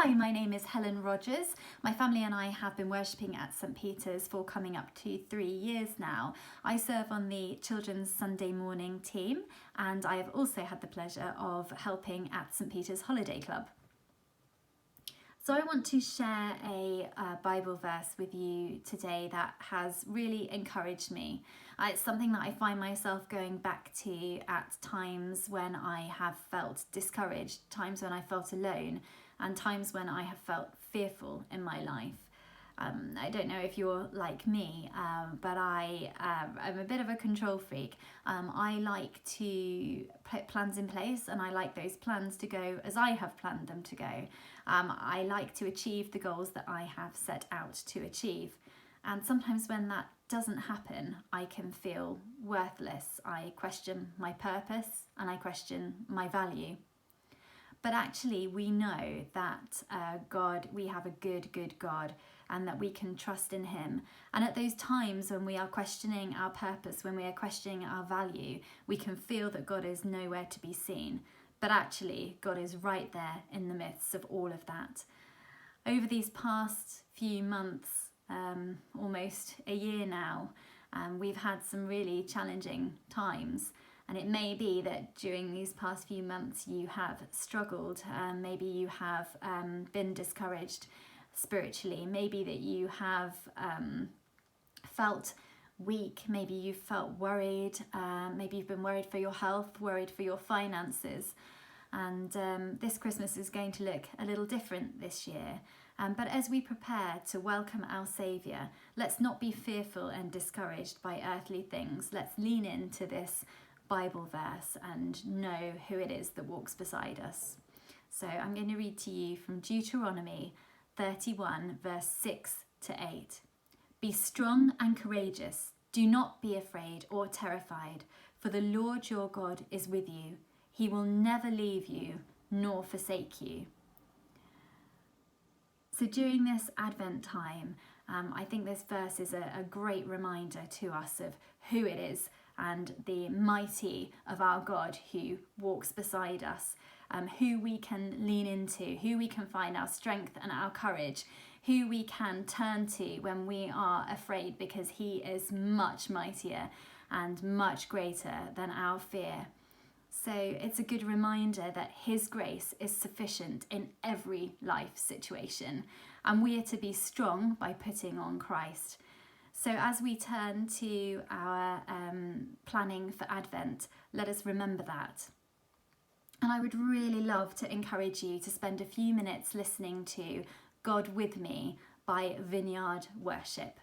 Hi, my name is Helen Rogers. My family and I have been worshipping at St Peter's for coming up to 3 years now. I serve on the Children's Sunday morning team, and I have also had the pleasure of helping at St Peter's Holiday Club. So I want to share a Bible verse with you today that has really encouraged me. It's something that I find myself going back to at times when I have felt discouraged, times when I felt alone, and times when I have felt fearful in my life. I don't know if you're like me, but I'm a bit of a control freak. I like to put plans in place, and I like those plans to go as I have planned them to go. I like to achieve the goals that I have set out to achieve. And sometimes when that doesn't happen, I can feel worthless. I question my purpose and I question my value. But actually, we know that we have a good God, and that we can trust in him. And at those times when we are questioning our purpose, when we are questioning our value, we can feel that God is nowhere to be seen. But actually, God is right there in the midst of all of that. Over these past few months, almost a year now, we've had some really challenging times. And it may be that during these past few months you have struggled, maybe you have been discouraged spiritually, maybe that you have felt weak, maybe you've felt worried, maybe you've been worried for your health, worried for your finances. And this Christmas is going to look a little different this year. But as we prepare to welcome our Saviour, let's not be fearful and discouraged by earthly things. Let's lean into this Bible verse and know who it is that walks beside us. So I'm going to read to you from Deuteronomy 31 verse 6 to 8. Be strong and courageous. Do not be afraid or terrified, for the Lord your God is with you. He will never leave you nor forsake you. So during this Advent time, I think this verse is a great reminder to us of who it is and the mighty of our God who walks beside us, who we can lean into, who we can find our strength and our courage, who we can turn to when we are afraid, because he is much mightier and much greater than our fear. So it's a good reminder that his grace is sufficient in every life situation, and we are to be strong by putting on Christ. So as we turn to our planning for Advent, let us remember that. And I would really love to encourage you to spend a few minutes listening to God with Me by Vineyard Worship.